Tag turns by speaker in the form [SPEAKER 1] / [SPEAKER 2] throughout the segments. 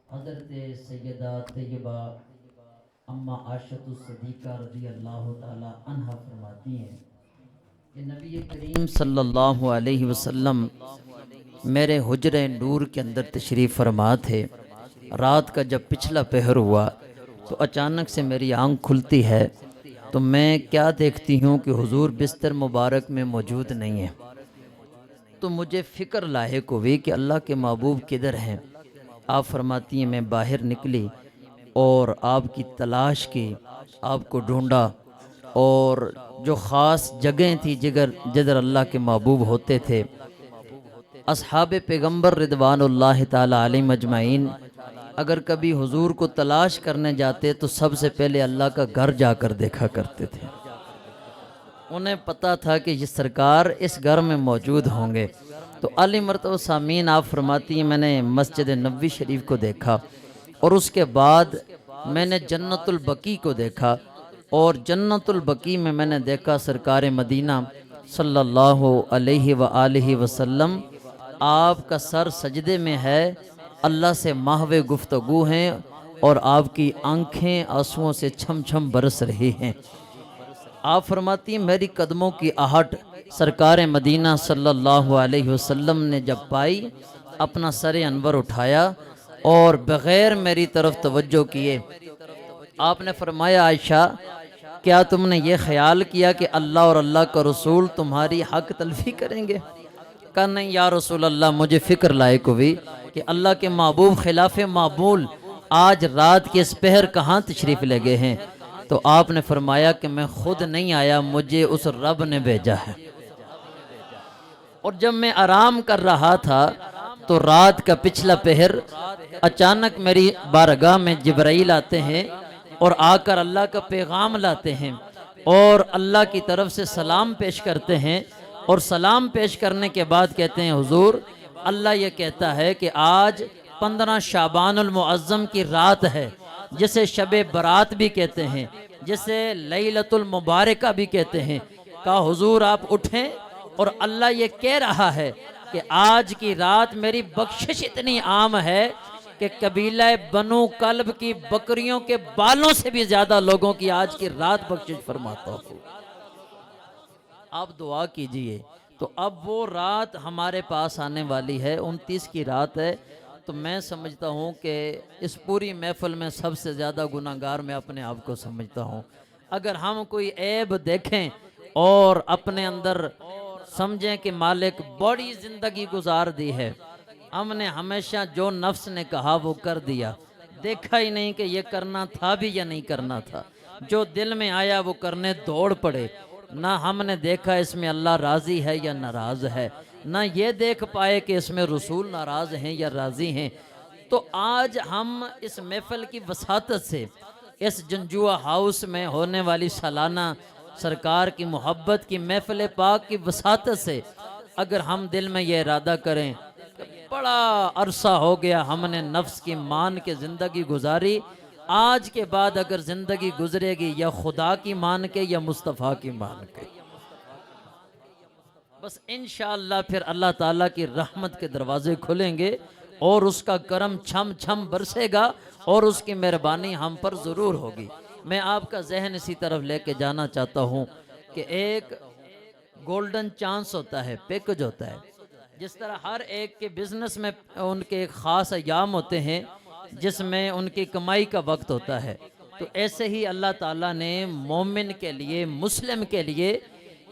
[SPEAKER 1] हज़रत सैयदा तैयबा अम्मा आशतु सदीक़ा रज़ी अल्लाह ताला अन्हा फरमाती हैं कि नबी करीम सल्लल्लाहु अलैहि वसल्लम मेरे हुजरे नूर के अंदर तशरीफ़ फरमा थे। रात का जब पिछला पहर हुआ तो अचानक से मेरी आंख खुलती है तो मैं क्या देखती हूँ कि हुजूर बिस्तर मुबारक में मौजूद नहीं है। तो मुझे फ़िक्र लाहिक हुई कि अल्लाह के महबूब किधर हैं। आप फरमाती हैं मैं बाहर निकली और आपकी तलाश की, आपको ढूंढा, और जो ख़ास जगह थी जिगर जिधर अल्लाह के महबूब होते थे, असहाब पैगम्बर रिदवानुल्लाह ताला अलैहिम अजमाइन अगर कभी हुजूर को तलाश करने जाते तो सबसे पहले अल्लाह का घर जाकर देखा करते थे। उन्हें पता था कि ये सरकार इस घर में मौजूद होंगे। तो अली मरतबा सामीन आप फरमाती हैं मैंने मस्जिद नबवी शरीफ को देखा और उसके बाद मैंने जन्नतुल बकी को देखा, और जन्नतुल बकी में मैंने देखा सरकार मदीना सल्लल्लाहु अलैहि व आलिहि वसल्लम, आपका सर सजदे में है, अल्लाह से माहवे गुफ्तगू हैं और आपकी आंखें आंसुओं से छम छम बरस रही हैं। आप फरमाती हैं मेरी कदमों की आहट सरकार मदीना सल्लल्लाहु अलैहि वसल्लम ने जब पाई, अपना सर अनवर उठाया और बग़ैर मेरी तरफ तवज्जो किए आपने फरमाया आयशा क्या तुमने ये ख्याल किया कि अल्लाह और अल्लाह का रसूल तुम्हारी हक तलफी करेंगे? कहा नहीं या रसूल अल्लाह, मुझे फ़िक्र लायक हुई कि अल्लाह के महबूब खिलाफ मामूल आज रात के इस पहर कहाँ तशरीफ़ ले गए हैं। तो आपने फरमाया कि मैं खुद नहीं आया, मुझे उस रब ने भेजा है। और जब मैं आराम कर रहा था तो रात का पिछला पहर अचानक मेरी बारगाह में जिब्राइल आते हैं और आकर अल्लाह का पैगाम लाते हैं और अल्लाह की तरफ से सलाम पेश करते हैं। और सलाम पेश करने के बाद कहते हैं हुजूर, अल्लाह ये कहता है कि आज 15 शाबानुल मुअज्जम की रात है, जिसे शबे बरात भी कहते हैं, जिसे लैलतुल मुबारका भी कहते हैं। कहा हुजूर आप उठें, और अल्लाह ये कह रहा है कि आज की रात मेरी बख्शिश इतनी आम है कि कबीला बनु कल्ब की बकरियों के बालों से भी ज्यादा लोगों की आज की रात बख्शिश फरमाता हूँ। आप दुआ कीजिए। तो अब वो रात हमारे पास आने वाली है, 29 की रात है। तो मैं समझता हूँ कि इस पूरी महफिल में सबसे ज़्यादा गुनाहगार मैं अपने आप को समझता हूँ। अगर हम कोई ऐब देखें और अपने अंदर समझें कि मालिक बड़ी ज़िंदगी गुजार दी है, हमने हमेशा जो नफ्स ने कहा वो कर दिया, देखा ही नहीं कि ये करना था भी या नहीं करना था, जो दिल में आया वो करने दौड़ पड़े, ना हमने देखा इसमें अल्लाह राज़ी है या नाराज़ है, ना ये देख पाए कि इसमें रसूल नाराज़ हैं या राज़ी हैं। तो आज हम इस महफिल की वसातत से, इस जंजुआ हाउस में होने वाली सालाना सरकार की मोहब्बत की महफिल पाक की वसातत से, अगर हम दिल में ये इरादा करें कि बड़ा अरसा हो गया हमने नफ्स की मान के ज़िंदगी गुजारी, आज के बाद अगर ज़िंदगी गुजरेगी या खुदा की मान के या मुस्तफ़ा की मान के, बस इंशाअल्लाह फिर अल्लाह ताला की रहमत के दरवाजे खुलेंगे और उसका करम छम छम बरसेगा और उसकी मेहरबानी हम पर ज़रूर होगी। मैं आपका जहन इसी तरफ लेके जाना चाहता हूँ कि एक गोल्डन चांस होता है, पैकेज होता है। जिस तरह हर एक के बिजनेस में उनके एक ख़ास अयाम होते हैं जिसमें उनकी कमाई का वक्त होता है, तो ऐसे ही अल्लाह ताला ने मोमिन के लिए, मुस्लिम के लिए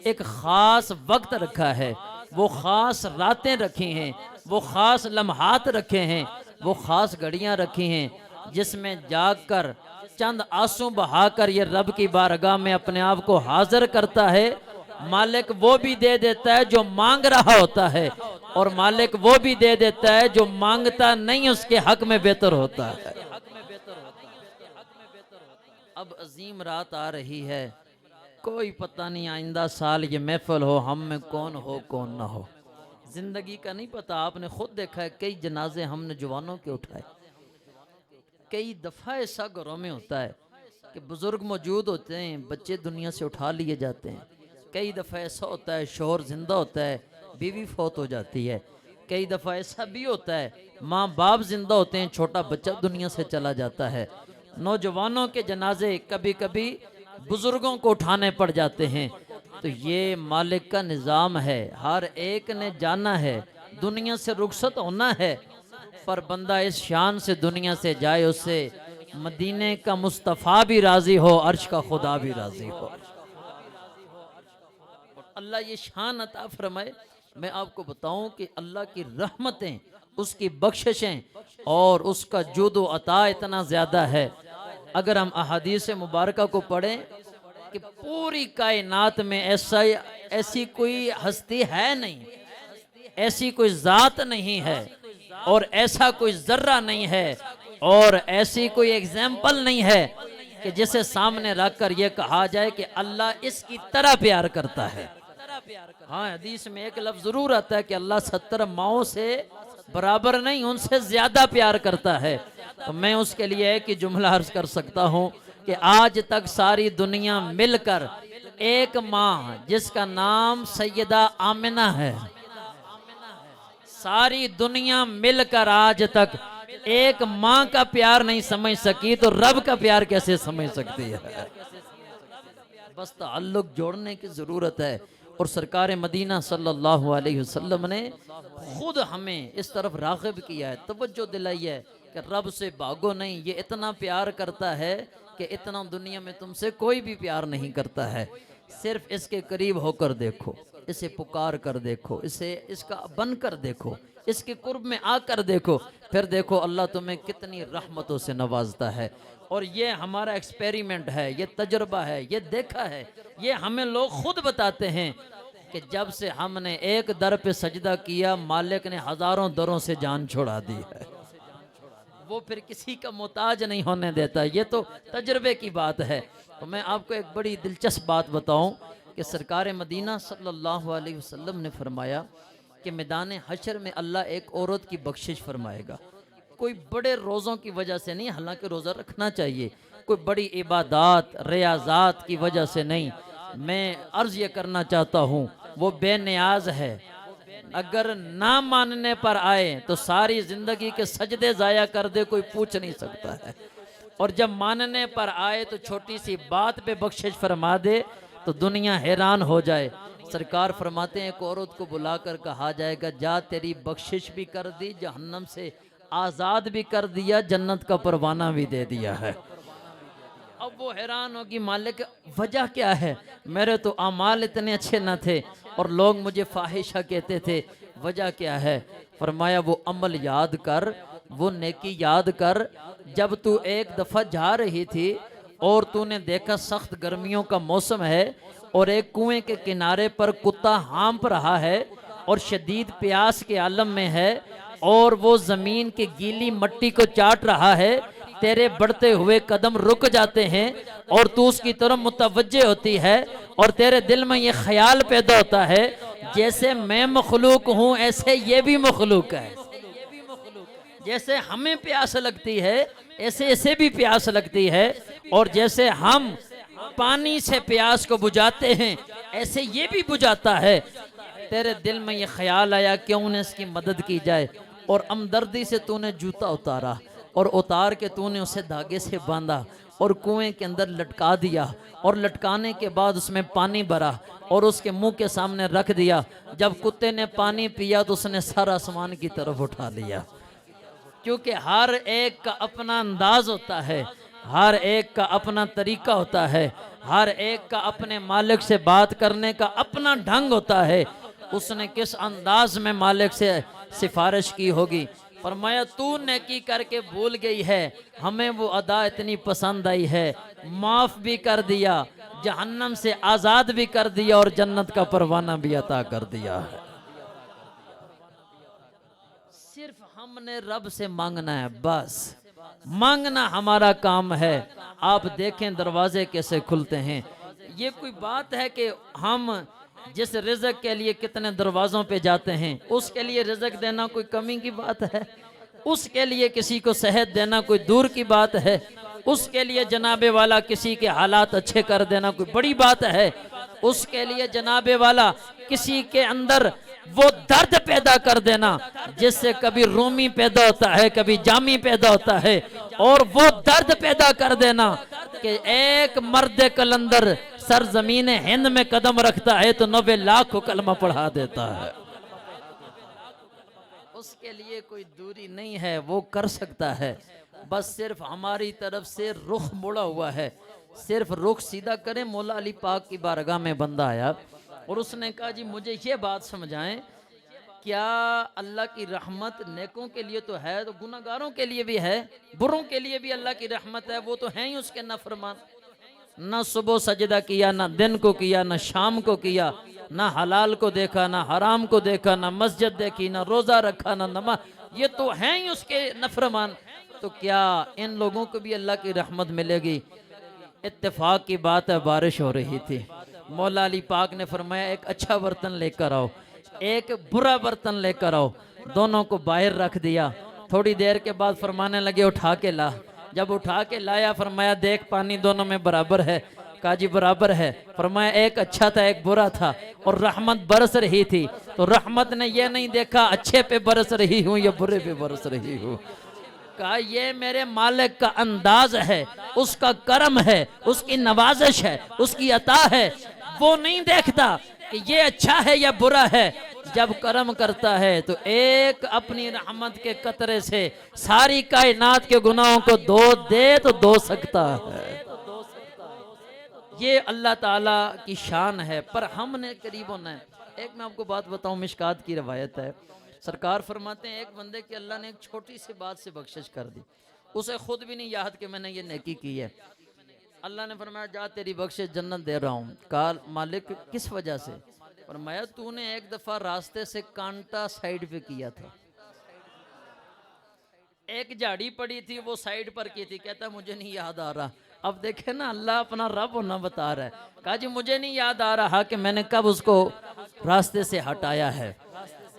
[SPEAKER 1] एक ख़ास वक्त रखा है, वो ख़ास रातें रखी हैं, वो ख़ास लम्हात रखे हैं, वो ख़ास घड़ियाँ रखी हैं जिसमें जाग कर चंद आंसू बहाकर ये रब की बारगाह में अपने आप को हाजिर करता है। मालिक वो भी दे देता है जो मांग रहा होता है, और मालिक वो भी दे देता है जो मांगता नहीं उसके हक में बेहतर होता है। अब अजीम रात आ रही है, कोई पता नहीं आइंदा साल ये महफिल हो हम में कौन हो कौन ना हो, जिंदगी का नहीं पता। आपने खुद देखा है कई जनाजे हमने जवानों के उठाए, कई दफ़ा ऐसा घरों में होता है कि बुजुर्ग मौजूद होते हैं, बच्चे दुनिया से उठा लिए जाते हैं। कई दफ़ा ऐसा होता है शोहर जिंदा होता है, बीवी फौत हो जाती है। कई दफ़ा ऐसा भी होता है माँ बाप जिंदा होते हैं, छोटा बच्चा दुनिया से चला जाता है। नौजवानों के जनाजे कभी कभी बुजुर्गों को उठाने पड़ जाते हैं। तो ये मालिक का निज़ाम है, हर एक ने जाना है, दुनिया से रुखसत होना है। पर बंदा इस शान से दुनिया से जाए, उससे मदीने का मुस्तफ़ा भी राजी हो, अर्श का खुदा भी राजी हो। अल्लाह ये शान अता फरमाए। मैं आपको बताऊं कि अल्लाह की रहमतें, उसकी बख्शिशें और उसका जुदो अता इतना ज़्यादा है। अगर हम अहादीस मुबारका को पढ़ें कि पूरी कायनात में ऐसी कोई हस्ती है नहीं, ऐसी कोई ज़ात नहीं है, और ऐसा कोई जर्रा नहीं है, और ऐसी कोई एग्जाम्पल नहीं है कि जिसे सामने रखकर यह कहा जाए कि अल्लाह इसकी तरह प्यार करता है। हाँ, हदीस में एक लफ्ज जरूर आता है कि अल्लाह 70 माओं से बराबर नहीं, उनसे ज्यादा प्यार करता है। तो मैं उसके लिए एक ही जुमला अर्ज कर सकता हूँ कि आज तक सारी दुनिया मिलकर एक माँ जिसका नाम सैयदा आमिना है, सारी दुनिया मिलकर आज तक एक माँ का प्यार नहीं समझ सकी, तो रब का प्यार कैसे समझ सकती है। बस ताल्लुक जोड़ने की जरूरत है। और सरकार मदीना सल्लल्लाहु अलैहि वसल्लम ने खुद हमें इस तरफ राग़िब किया है, तवज्जो दिलाई है कि रब से भागो नहीं, ये इतना प्यार करता है कि इतना दुनिया में तुमसे कोई भी प्यार नहीं करता है। सिर्फ इसके करीब होकर देखो, इसे पुकार कर देखो, इसे इसका बन कर देखो, इसके कुर्ब में आकर देखो, फिर देखो अल्लाह तुम्हें कितनी रहमतों से नवाजता है। और ये हमारा एक्सपेरिमेंट है, ये तजुर्बा है, ये देखा है, ये हमें लोग खुद बताते हैं कि जब से हमने एक दर पे सजदा किया, मालिक ने हजारों दरों से जान छुड़ा दी है। वो फिर किसी का मोहताज नहीं होने देता। ये तो तजुर्बे की बात है। तो मैं आपको एक बड़ी दिलचस्प बात बताऊं कि सरकार मदीना सल्लल्लाहु अलैहि वसल्लम ने फरमाया कि मैदान हशर में अल्लाह एक औरत की बख्शिश फरमाएगा। कोई बड़े रोज़ों की वजह से नहीं, हालांकि रोज़ा रखना चाहिए, कोई बड़ी इबादत रियाजात की वजह से नहीं। मैं अर्ज़ ये करना चाहता हूँ, वो बेनियाज है, अगर ना मानने पर आए तो सारी ज़िंदगी के सजदे ज़ाया कर दे, कोई पूछ नहीं सकता है। और जब मानने पर आए तो छोटी सी बात पे बख्शिश फरमा दे तो दुनिया हैरान हो जाए। सरकार फरमाते हैं एक औरत को बुलाकर कहा जाएगा, जा तेरी बख्शिश भी कर दी, जहन्नम से आज़ाद भी कर दिया, जन्नत का परवाना भी दे दिया है। अब वो हैरान होगी, मालिक वजह क्या है, मेरे तो अमाल इतने अच्छे न थे और लोग मुझे फाहिशा कहते थे, वजह क्या है। फरमाया वो अमल याद कर, वो नेकी याद कर, जब तू एक दफ़ा जा रही थी और तूने देखा सख्त गर्मियों का मौसम है और एक कुएं के किनारे पर कुत्ता हाँप रहा है और शदीद प्यास के आलम में है और वो ज़मीन की गीली मट्टी को चाट रहा है, तेरे बढ़ते हुए कदम रुक जाते हैं और तू उसकी तरफ मुतवज्जे होती है और तेरे दिल में ये ख्याल पैदा होता है जैसे मैं मखलूक हूँ ऐसे ये भी मखलूक है, जैसे हमें प्यास लगती है ऐसे इसे भी प्यास लगती है, और जैसे हम पानी से प्यास को बुझाते हैं ऐसे ये भी बुझाता है। तेरे दिल में ये ख्याल आया क्यों न इसकी मदद की जाए, और हमदर्दी से तूने जूता उतारा और उतार के तूने उसे धागे से बांधा और कुएं के अंदर लटका दिया, और लटकाने के बाद उसमें पानी भरा और उसके मुंह के सामने रख दिया। जब कुत्ते ने पानी पिया तो उसने सर आसमान की तरफ उठा लिया, क्योंकि हर एक का अपना अंदाज होता है, हर एक का अपना तरीका होता है, हर एक का अपने मालिक से बात करने का अपना ढंग होता है। उसने किस अंदाज में मालिक से सिफारिश की होगी। फरमाया तू नेकी करके भूल गई है, हमें वो अदा इतनी पसंद आई है, माफ भी कर दिया, जहन्नम से आज़ाद भी कर दिया और जन्नत का परवाना भी अता कर दिया है। सिर्फ हमने रब से मांगना है, बस मांगना हमारा काम है। आप देखें दरवाजे कैसे खुलते हैं। ये कोई बात है कि हम जिस रिज़्क़ के लिए कितने दरवाज़ों पे जाते हैं, उसके लिए रिज़्क़ देना कोई कमी की बात है? उसके लिए किसी को सेहत देना कोई दूर की बात है? उसके लिए जनाबे वाला किसी के हालात अच्छे कर देना कोई बड़ी बात है? उसके लिए जनाबे वाला किसी के अंदर वो दर्द पैदा कर देना जिससे कभी रूमी पैदा होता है, कभी जामी पैदा होता है, और वो दर्द पैदा कर देना कि एक मर्द कलंदर सरजमीन हिंद में कदम रखता है तो 90 लाख को कलमा पढ़ा देता है। उसके लिए कोई दूरी नहीं है, वो कर सकता है, बस सिर्फ हमारी तरफ से रुख मुड़ा हुआ है, सिर्फ रुख सीधा करें। मौला अली पाक की बारगाह में बंदा आया और उसने कहा जी मुझे ये बात समझाएं, क्या अल्लाह की रहमत नेकों के लिए तो है, तो गुनाहगारों के लिए भी है, बुरों के लिए भी अल्लाह की रहमत है? वो तो हैं ही उसके नाफरमान, ना सुबह सजदा किया, ना दिन को किया, ना शाम को किया, ना हलाल को देखा, ना हराम को देखा, ना मस्जिद देखी, ना रोजा रखा, ना नमाज, ये तो हैं ही उसके नफरमान। तो क्या इन लोगों को भी अल्लाह की रहमत मिलेगी? इत्तेफाक की बात है, बारिश हो रही थी, मौला अली पाक ने फरमाया एक अच्छा बर्तन लेकर आओ, एक बुरा बर्तन लेकर आओ, दोनों को बाहर रख दिया। थोड़ी देर के बाद फरमाने लगे उठा के ला। जब उठा के लाया फरमाया देख पानी दोनों में बराबर है। कहा जी बराबर है। फरमाया एक अच्छा था एक बुरा था, और रहमत बरस रही थी, तो रहमत ने यह नहीं देखा अच्छे पे बरस रही हूँ या बुरे पे बरस रही हूँ। कहा ये मेरे मालिक का अंदाज है, उसका करम है, उसकी नवाजिश है, उसकी अता है। वो नहीं देखता कि ये अच्छा है या बुरा है। जब करम करता है तो एक अपनी रहमत के कतरे से सारी कायनात के गुनाहों को धो दे तो धो सकता है। ये अल्लाह ताला की शान है, पर हमने करीब होना है। एक मैं आपको बात बताऊं, मिशकात की रवायत है, सरकार फरमाते हैं एक बंदे की अल्लाह ने एक छोटी सी बात से बख्शिश कर दी, उसे खुद भी नहीं याद कि मैंने ये नेकी की है। अल्लाह ने फरमाया जा तेरी बख्शिश जन्नत दे रहा हूँ। कहा मालिक किस वजह से? फरमाया तूने एक दफा रास्ते से कांटा साइड पे किया था, एक झाड़ी पड़ी थी वो साइड पर की थी। कहता मुझे नहीं याद आ रहा। अब देखे ना अल्लाह अपना रब होना बता रहा है। कहा जी मुझे नहीं याद आ रहा कि मैंने कब उसको रास्ते से हटाया है।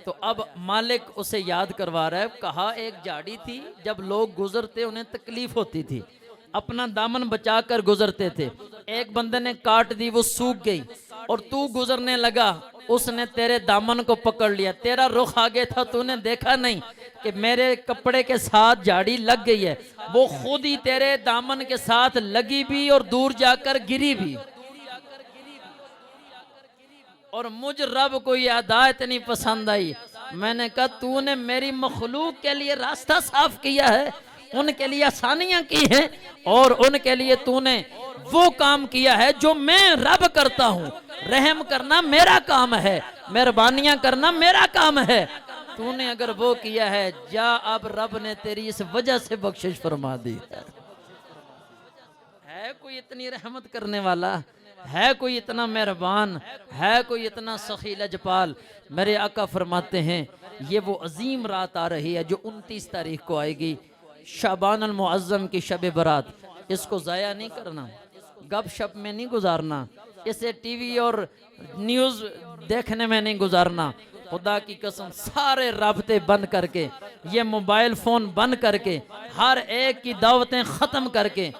[SPEAKER 1] तो अब मालिक उसे याद करवा रहा है। कहा एक झाड़ी थी, जब लोग गुजरते उन्हें तकलीफ होती थी, अपना दामन बचाकर गुजरते थे। एक बंदे ने काट दी, वो सूख गई, और तू गुजरने लगा, उसने तेरे दामन को पकड़ लिया, तेरा रुख आगे था, तूने देखा नहीं कि मेरे कपड़े के साथ झाड़ी लग गई है, वो खुद ही तेरे दामन के साथ लगी भी और दूर जाकर गिरी भी। और मुझ रब को ये अदा इतनी पसंद आई, मैंने कहा तूने मेरी मखलूक के लिए रास्ता साफ किया है, उनके लिए आसानियां की हैं, और उनके लिए तूने वो काम किया है जो मैं रब करता हूँ। रहम करना मेरा काम है, मेहरबानियां करना मेरा काम है। तूने अगर वो किया है, जा अब रब ने तेरी इस वजह से बख्शिश फरमा दी है कोई इतनी रहमत करने वाला? है कोई इतना मेहरबान? है कोई इतना सखी लजपाल? मेरे आका फरमाते हैं ये वो अजीम रात आ रही है जो 29 तारीख को आएगी, शाबान अल मुअज्जम की शब बरात। इसको ज़ाया नहीं करना, गप शप में नहीं गुजारना, इसे टीवी और न्यूज़ देखने में नहीं गुजारना। खुदा की कसम सारे राबते बंद करके, ये मोबाइल फ़ोन बंद करके, हर एक की दावतें ख़त्म करके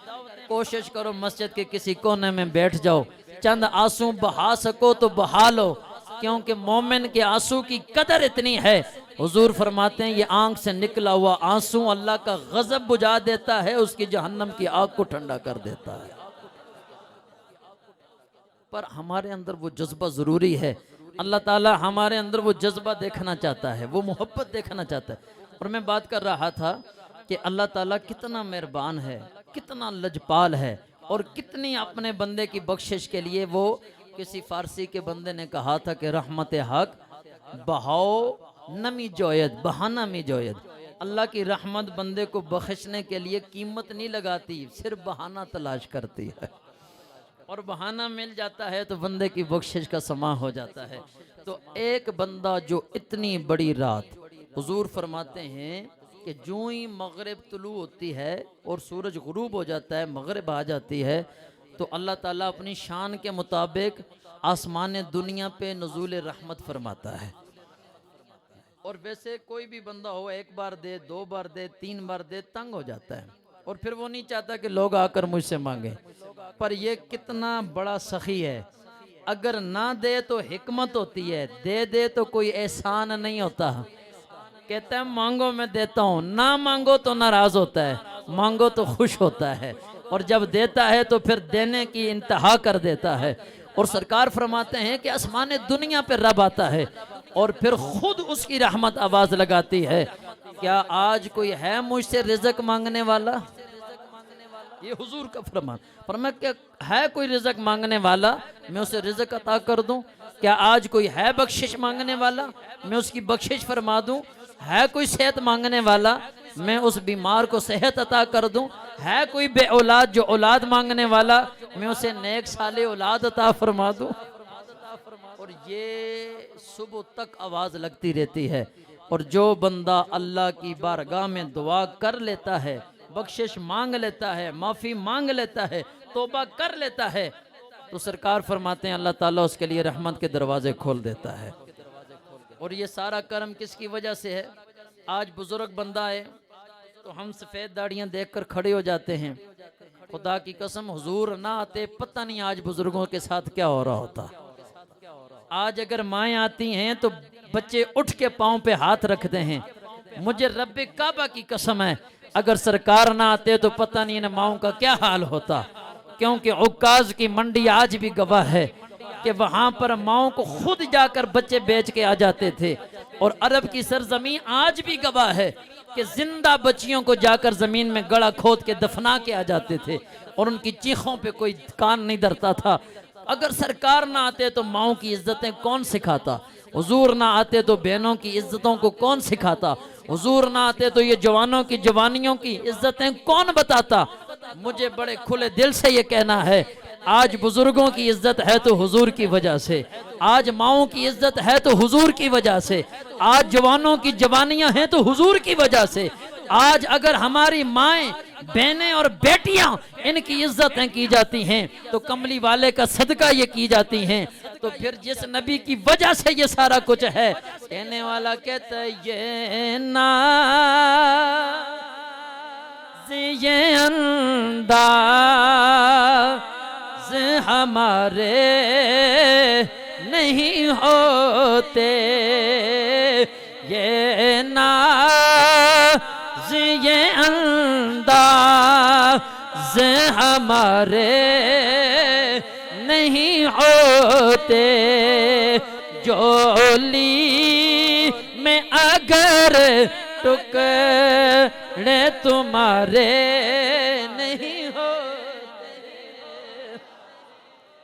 [SPEAKER 1] कोशिश करो मस्जिद के किसी कोने में बैठ जाओ, चंद आंसू बहा सको तो बहा लो, क्योंकि मोमिन के आंसू की कदर इतनी है। हुजूर फरमाते हैं ये आंख से निकला हुआ आंसू अल्लाह का गजब बुझा देता है, उसकी जहन्नम की आग को ठंडा कर देता है। पर हमारे अंदर वो जज्बा जरूरी है। अल्लाह ताला हमारे अंदर वो जज्बा देखना चाहता है, वो मोहब्बत देखना चाहता है। और मैं बात कर रहा था कि अल्लाह ताला कितना मेहरबान है, कितना लजपाल है, और कितनी अपने बंदे की बख्शिश के लिए वो, किसी फारसी के बंदे ने कहा था कि रहमत हक बहाओ नमी जोयद बहाना मी जोयद। अल्लाह की रहमत बंदे को बख्शने के लिए कीमत नहीं लगाती, सिर्फ बहाना तलाश करती है, और बहाना मिल जाता है तो बंदे की बख्शिश का समा हो जाता है। तो एक बंदा जो इतनी बड़ी रात, हुजूर फरमाते हैं कि जो ही मगरिब तुलू होती है और सूरज गुरूब हो जाता है, मगरिब आ जाती है, तो अल्लाह ताला अपनी शान के मुताबिक आसमान दुनिया पे नज़ूल रहमत फरमाता है। और वैसे कोई भी बंदा हो, एक बार दे, दो बार दे, तीन बार दे, तंग हो जाता है, और फिर वो नहीं चाहता कि लोग आकर मुझसे मांगे। पर ये कितना बड़ा सखी है, अगर ना दे तो हिकमत होती है, दे दे तो कोई एहसान नहीं होता। कहता है मांगो मैं देता हूँ, ना मांगो तो नाराज होता है, मांगो तो खुश होता है। और जब देता है तो फिर देने की इंतहा कर देता है। और सरकार फरमाते हैं कि आसमान दुनिया पे रब आता है और फिर खुद उसकी रहमत आवाज लगाती है, क्या आज कोई है मुझसे रिज़्क मांगने वाला? ये हुजूर का फरमान। फरमाया क्या है कोई रिज़्क मांगने वाला, मैं उसे रिज़्क अता कर दूं? क्या आज कोई है बख्शिश मांगने वाला, मैं उसकी बख्शिश फरमा दूं? है कोई सेहत मांगने वाला, मैं उस बीमार को सेहत अता कर दूं? है कोई बे औलाद जो औलाद मांगने वाला, मैं उसे नेक साले औलाद अता फरमा दूं? और ये सुबह तक आवाज लगती रहती है। और जो बंदा अल्लाह की बारगाह में दुआ कर लेता है, बख्शिश मांग लेता है, माफी मांग लेता है, तौबा कर लेता है, तो सरकार फरमाते हैं अल्लाह ताला उसके लिए रहमत के दरवाजे खोल देता है। और ये सारा कर्म किसकी वजह से है? आज बुजुर्ग बंदा है तो हम सफेद दाढ़ियां देखकर खड़े हो जाते हैं। खुदा की कसम हुजूर ना आते पता नहीं आज बुजुर्गों के साथ क्या हो रहा होता। आज अगर माएँ आती हैं तो बच्चे उठ के पाँव पे हाथ रखते हैं। मुझे रब्बे काबा की कसम है, अगर सरकार ना आते तो पता नहीं इन माओं का क्या हाल होता। क्योंकि उक्काज की मंडी आज भी गवाह है कि वहां पर माओं को खुद जाकर बच्चे बेच के आ जाते थे। और अरब की सरजमीन आज भी गवाह है कि जिंदा बच्चियों को जाकर जमीन में गड़ा खोद के दफना के आ जाते थे और उनकी चीखों पे कोई कान नहीं धरता था। अगर सरकार ना आते तो माओं की इज्जतें कौन सिखाता? हुजूर ना आते तो बहनों की इज्जतों को कौन सिखाता? हुजूर ना आते तो ये जवानों की जवानियों की इज्जतें कौन बताता? मुझे बड़े खुले दिल से ये कहना है, आज बुजुर्गों की इज्जत है तो हुजूर की वजह से, आज माओं की इज्जत है तो हुजूर की वजह से, आज जवानों की जवानियां हैं तो हुजूर की वजह से। आज अगर हमारी माएँ, बहनें और बेटियां इनकी इज्जतें की जाती हैं तो कमली वाले का सदका ये की जाती हैं, तो फिर जिस नबी की वजह से ये सारा कुछ है, कहने वाला कहता है ये ना ये अंदाज हमारे नहीं होते, ये नाज ये अंदाज हमारे नहीं होते, जोली में अगर टुकड़े तुम्हारे नहीं होते।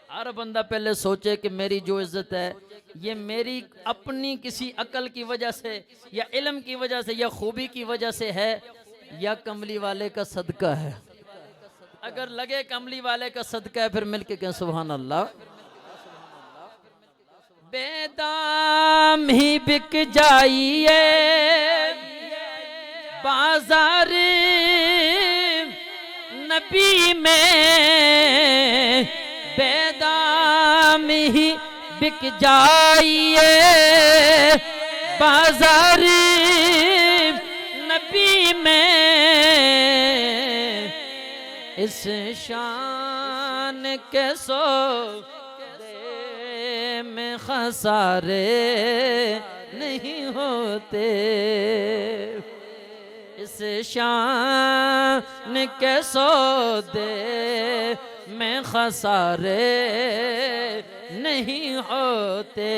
[SPEAKER 1] हर बंदा पहले सोचे कि मेरी जो इज्जत है ये मेरी अपनी किसी अकल की वजह से या इल्म की वजह से या खूबी की वजह से है या कमली वाले का सदका है। अगर लगे कमली वाले का सदका है फिर मिलके कहें सुभान अल्लाह। बेदाम ही बिक जाइए बाजार नबी में, बेदाम ही बिक जाइए बाजार नबी में, इस शान के सौदे में खसारे नहीं होते, इस शान के सौदे में खसारे नहीं होते।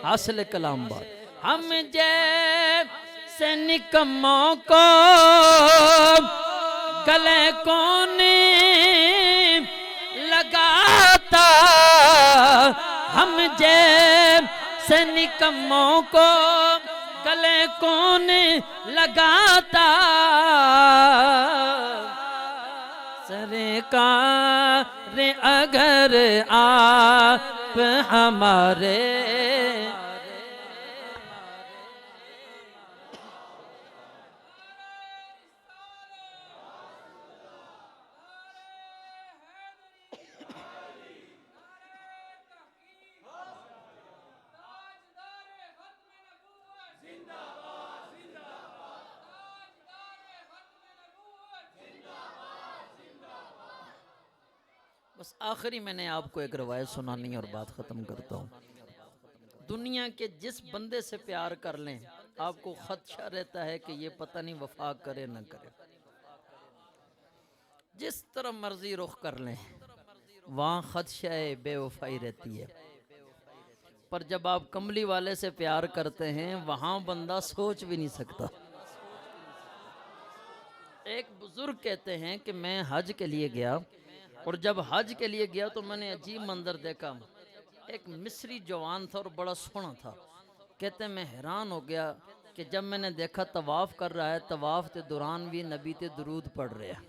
[SPEAKER 1] हासिल कलाम बात, हम जैसे निकम्मों को गले कौन लगाता, हम जैसे निकम्मों को गले कौन लगाता, सरकार अगर आप हमारे बस आखिरी मैंने आपको एक रवायत सुनानी है और बात ख़त्म करता हूँ। दुनिया के जिस बंदे से प्यार कर लें आपको खदशा रहता है कि ये पता नहीं वफा करे न करे। जिस तरह मर्जी रुख कर लें वहाँ खदशा बेवफाई रहती है। पर जब आप कमली वाले से प्यार करते हैं वहाँ बंदा सोच भी नहीं सकता। एक बुजुर्ग कहते हैं कि मैं हज के लिए गया और जब हज के लिए गया तो मैंने अजीब मंजर देखा। एक मिस्री जवान था और बड़ा सोना था। कहते हैं मैं हैरान हो गया कि जब मैंने देखा तवाफ़ कर रहा है, तवाफ़ के दौरान भी नबी ते दरूद पढ़ रहे हैं।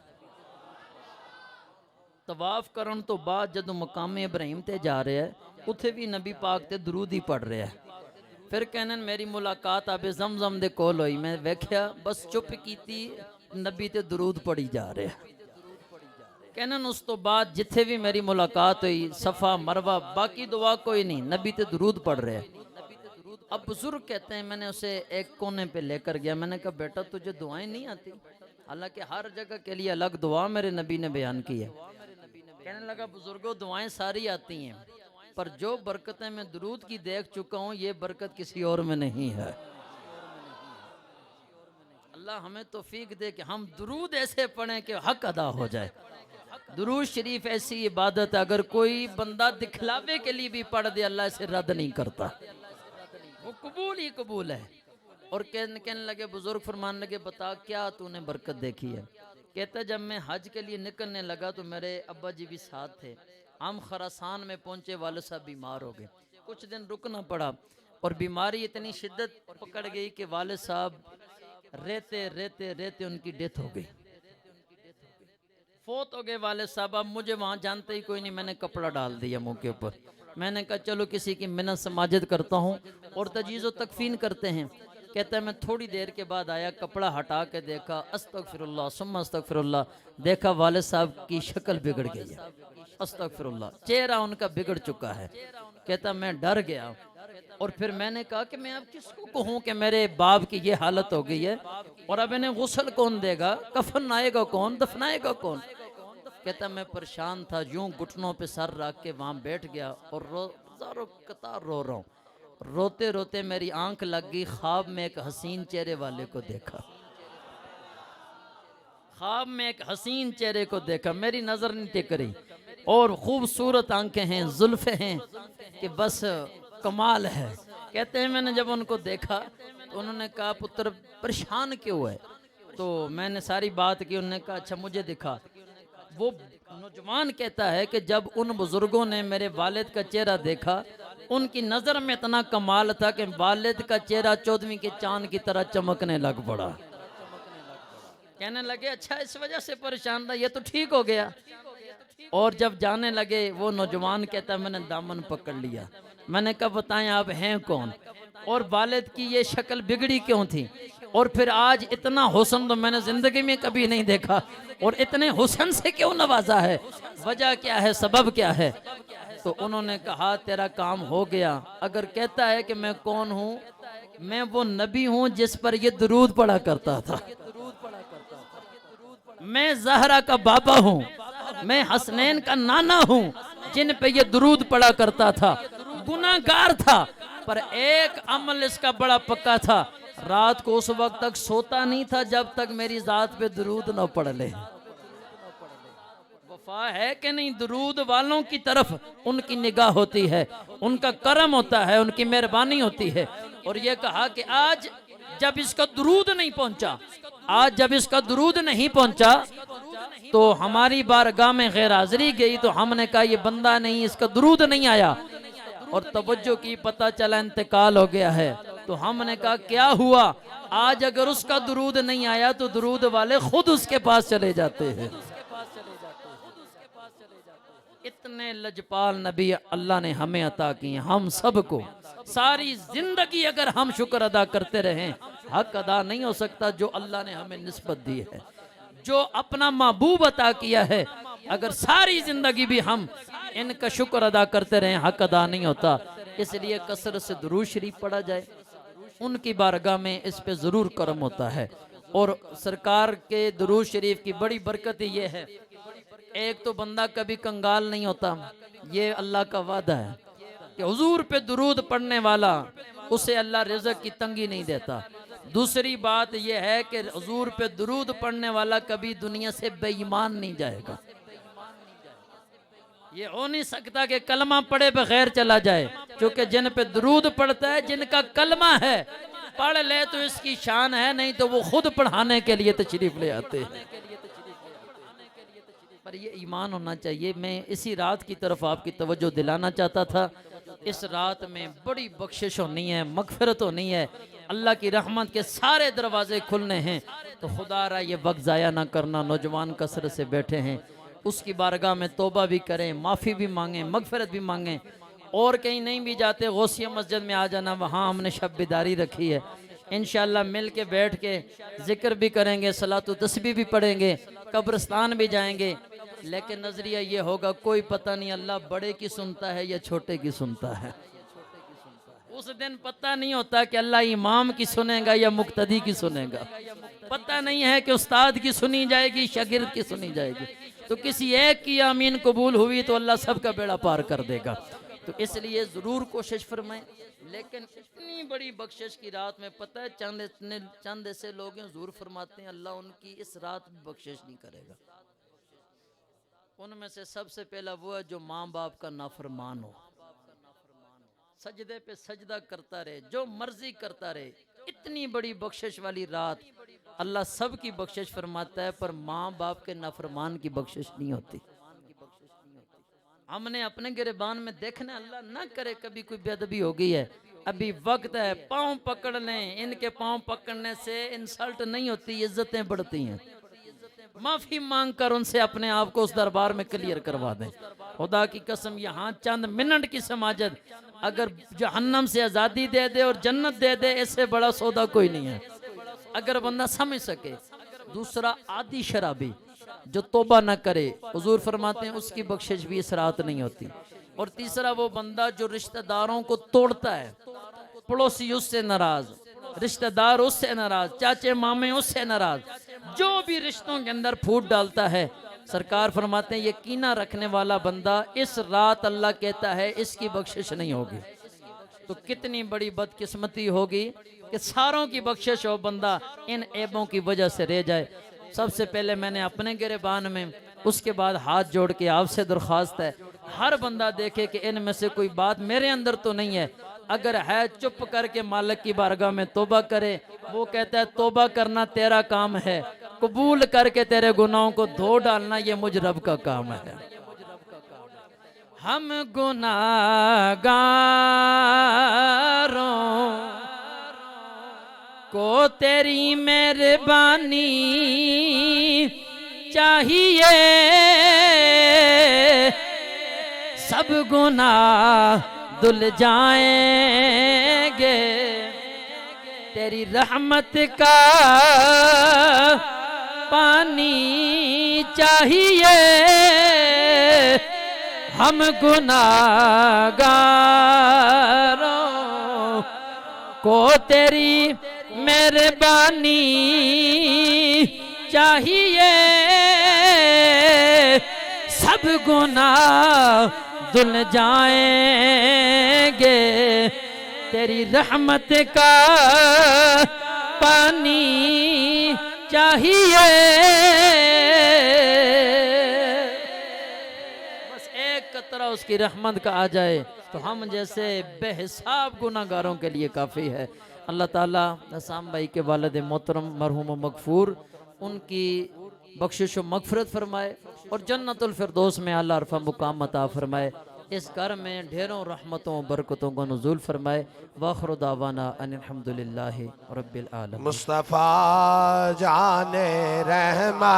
[SPEAKER 1] तवाफ़ करन तो बाद जदों मकाम इब्राहिम ते जा रहे हैं उत्थे भी नबी पाक ते दरूद ही पढ़ रहे हैं। फिर कहने मेरी मुलाकात आबे जमजम दे कोल होई, मैं वेख्या बस चुप कीती नबी ते दरूद पढ़ी जा रहे हैं। कहने उस तो बाद जिथे भी मेरी मुलाकात हुई सफ़ा मरवा बाकी दुआ कोई नहीं, नबी ते दरूद पढ़ रहे हैं। अब बुजुर्ग कहते हैं मैंने उसे एक कोने पे लेकर गया, मैंने कहा बेटा तुझे दुआएं नहीं आती? हालांकि हर जगह के लिए अलग दुआ मेरे नबी ने बयान की है। कहने लगा बुजुर्गों दुआएं सारी आती हैं पर जो बरकतें मैं दरूद की देख चुका हूँ ये बरकत किसी और में नहीं है। अल्लाह हमें तौफीक दे कि हम दरूद ऐसे पढ़ें कि हक अदा हो जाए। दुरूद शरीफ ऐसी इबादत है अगर कोई बंदा दिखलावे के लिए भी पढ़ दे अल्लाह इसे रद्द नहीं करता, वो कबूल ही कबूल है। और कहने लगे बुजुर्ग फरमान लगे बता क्या तूने बरकत देखी है? कहता जब मैं हज के लिए निकलने लगा तो मेरे अब्बा जी भी साथ थे। हम खरासान में पहुंचे, वाले साहब बीमार हो गए, कुछ दिन रुकना पड़ा और बीमारी इतनी शिद्दत पकड़ गई कि वाले साहब रहते रहते रहते उनकी डेथ हो गई, फोत हो गए वाले साहब। अब मुझे वहाँ जानते ही कोई नहीं, मैंने कपड़ा डाल दिया मुंह के ऊपर। मैंने कहा चलो किसी की मिन्नत समाजत करता हूँ और तजीज़ो तकफीन करते हैं। कहता है मैं थोड़ी देर के बाद आया, कपड़ा हटा के देखा, अस्तगफिरुल्लाह सुम्मा अस्तगफिरुल्लाह, देखा वाले साहब की शक्ल बिगड़ गई है, अस्तगफिरुल्लाह चेहरा उनका बिगड़ चुका है। कहता मैं डर गया और फिर मैंने कहा कि मैं अब किसको कहूँ कि मेरे बाप की ये हालत हो गई है और अब इन्हें गुस्ल कौन देगा, कफन आएगा कौन, दफनाएगा कौन। कहता मैं परेशान था, यूं घुटनों पे सर रख के वहाँ बैठ गया और रोजारों कतार रो रहा हूँ। रोते रोते मेरी आंख लग गई, ख्वाब में एक हसीन चेहरे वाले को देखा, ख्वाब में एक हसीन चेहरे को देखा, मेरी नजर नहीं टिक रही और खूबसूरत आंखें हैं, जुल्फे हैं कि बस कमाल है। कहते हैं मैंने जब उनको देखा तो उन्होंने कहा पुत्र परेशान क्यों है? तो मैंने सारी बात की, उन्होंने कहा अच्छा मुझे दिखा। वो नौजवान कहता है कि जब उन बुजुर्गों ने मेरे वालिद का चेहरा देखा उनकी नज़र में इतना कमाल था कि वालिद का चेहरा 14वीं के चांद की तरह चमकने लग पड़ा। कहने लगे अच्छा इस वजह से परेशान था, ये तो ठीक हो गया। और जब जाने लगे वो नौजवान कहता मैंने दामन पकड़ लिया, मैंने कहा बताएं आप हैं कौन और वालिद की ये शक्ल बिगड़ी क्यों थी और फिर आज इतना हुस्न तो मैंने जिंदगी में कभी नहीं देखा और इतने हुस्न से क्यों नवाजा है, वजह क्या है, सबब क्या है? तो उन्होंने कहा तेरा काम हो गया। अगर कहता है कि मैं कौन हूँ, मैं वो नबी हूँ जिस पर ये दरूद पढ़ा करता था, मैं ज़हरा का बाबा हूँ, मैं हसनैन का नाना हूँ जिन पे ये दरूद पढ़ा करता था। गुनाहगार था पर एक अमल इसका बड़ा पक्का था, रात को उस वक्त तक सोता नहीं था जब तक मेरी जात पे दरूद न पढ़ ले। वफा है कि नहीं? दरूद वालों की तरफ उनकी निगाह होती है, उनका करम होता है, उनकी मेहरबानी होती है। और ये कहा कि आज जब इसका दरूद नहीं पहुंचा, आज जब इसका दरूद नहीं पहुंचा तो हमारी बारगाह में गैर हाजिरी गई, तो हमने कहा ये बंदा नहीं, इसका दरूद नहीं आया और तवज्जो की पता चला इंतकाल हो गया है। तो हमने कहा क्या हुआ, आज अगर उसका दरूद नहीं आया तो दरूद वाले खुद उसके पास चले जाते हैं। इतने लजपाल नबी अल्लाह ने हमें अता किए, हम सबको सारी जिंदगी अगर हम शुक्र अदा करते रहें, हक अदा नहीं हो सकता जो अल्लाह ने हमें निस्बत दी है, जो अपना महबूब अता किया है। अगर सारी जिंदगी भी हम इनका शुक्र अदा करते रहें, हक अदा नहीं होता। इसलिए कसरत से दुरूद शरीफ पढ़ा जाए, उनकी बारगाह में इस पे ज़रूर करम होता है। और सरकार के दुरूद शरीफ की बड़ी बरकत ये है, एक तो बंदा कभी कंगाल नहीं होता, ये अल्लाह का वादा है कि हुजूर पे दुरूद पढ़ने वाला उसे अल्लाह रिज़्क़ की तंगी नहीं देता। दूसरी बात यह है कि हुजूर पे दुरूद पढ़ने वाला कभी दुनिया से बेईमान नहीं जाएगा। ये हो नहीं सकता कि कलमा पढ़े बगैर चला जाए, क्योंकि जिन पे दुरूद पढ़ता है, जिनका कलमा है, पढ़ ले तो इसकी शान है, नहीं तो वो खुद पढ़ाने के लिए तशरीफ ले आते हैं। पर ये ईमान होना चाहिए। मैं इसी रात की तरफ आपकी तवज्जो दिलाना चाहता था। इस रात में बड़ी बख्शिश होनी है, मगफिरत होनी है, अल्लाह की रहमत के सारे दरवाजे खुलने हैं। तो खुदारा ये वक्त ज़ाया ना करना। नौजवान कसरत से बैठे हैं, उसकी बारगाह में तौबा भी करें, माफ़ी भी मांगें, मगफिरत भी मांगें। और कहीं नहीं भी जाते, गौसिया मस्जिद में आ जाना, वहाँ हमने शब बेदारी रखी है। इंशाअल्लाह मिल के बैठ के जिक्र भी करेंगे, सलातो तस्बीह भी पढ़ेंगे, कब्रिस्तान भी जाएंगे। लेकिन नजरिया ये होगा, कोई पता नहीं अल्लाह बड़े की सुनता है या छोटे की सुनता है। उस दिन पता नहीं होता कि अल्लाह इमाम की सुनेगा या मुक्तदी की सुनेगा। पता नहीं है कि उस्ताद की सुनी जाएगी, शागिर्द की सुनी जाएगी। तो किसी एक की आमीन कबूल हुई तो अल्लाह सबका बेड़ा पार कर देगा। तो इसलिए ज़रूर कोशिश फरमाएं। लेकिन इतनी बड़ी बख्शिश की रात में पता है चंद ऐसे लोग हैं, ज़रूर फरमाते हैं अल्लाह उनकी इस रात में बख्शिश नहीं करेगा। उनमें से सबसे पहला वो है जो माँ बाप का नाफरमान हो, सजदे पे सजदा करता रहे, जो मर्जी करता रहे। इतनी बड़ी बख्शिश वाली रात अल्लाह सब की बख्शिश फरमाता है, पर माँ बाप के नाफरमान की बख्शिश नहीं होती। हमने अपने गिरबान में देखना, अल्लाह ना करे कभी कोई बेअदबी हो गई है, अभी वक्त है, पाँव पकड़ लें। इनके पाँव पकड़ने से इंसल्ट नहीं होती, इज्जतें बढ़ती हैं। माफी मांग कर उनसे अपने आप को उस दरबार में क्लियर करवा दें। खुदा की कसम, यहाँ चंद मिनट की समाजत अगर जहन्नम से आज़ादी दे दे और जन्नत दे दे, इससे बड़ा सौदा कोई नहीं है, अगर बंदा समझ सके। दूसरा, आदि शराबी जो तौबा न करे, हुजूर फरमाते हैं उसकी बख्शिश भी इस रात नहीं होती। और तीसरा, वो बंदा जो रिश्तेदारों को तोड़ता है, पड़ोसी उससे नाराज, रिश्तेदार उससे नाराज, चाचे मामे उससे नाराज, जो भी रिश्तों के अंदर फूट डालता है, सरकार फरमाते हैं ये कीना रखने वाला बंदा इस रात अल्लाह कहता है इसकी बख्शिश नहीं होगी। तो कितनी बड़ी बदकिस्मती होगी कि सारों की बख्शिश हो, बंदा इन ऐबों की वजह से रह जाए। सबसे पहले मैंने अपने गिरबान में, उसके बाद हाथ जोड़ के आपसे दरख्वास्त है, हर बंदा देखे कि इनमें से कोई बात मेरे अंदर तो नहीं है। अगर है, चुप करके मालिक की बारगाह में तौबा करे। वो कहता है तौबा करना तेरा काम है, कबूल करके तेरे गुनाहों को धो डालना ये मुझ रब का काम है। हम गुनाहगारों को तेरी मेहरबानी चाहिए, सब गुनाह धुल जाएंगे, तेरी रहमत का पानी चाहिए, हम गुनाहगारों को तेरी मेहरबानी चाहिए, सब गुनाह धुल जाएंगे, तेरी रहमत का पानी चाहिए। बस एक कतरा उसकी रहमत का आ जाए तो हम जैसे बेहिसाब गुनाहगारों के लिए काफ़ी है। अल्लाह ताला असाम भाई के वालिद मोहतरम मरहूम मगफूर, उनकी बख्शिश व मगफरत फरमाए और जन्नतुल फिरदौस में आला अरफा मुकाम अता फरमाए। इस घर में ढेरों रहमतों बरकतों को नुज़ूल फरमाए। वाखिर दावाना अनिल हम्दुलिल्लाहि रब्बिल आलमीन।
[SPEAKER 2] मुस्तफ़ा जाने रहमा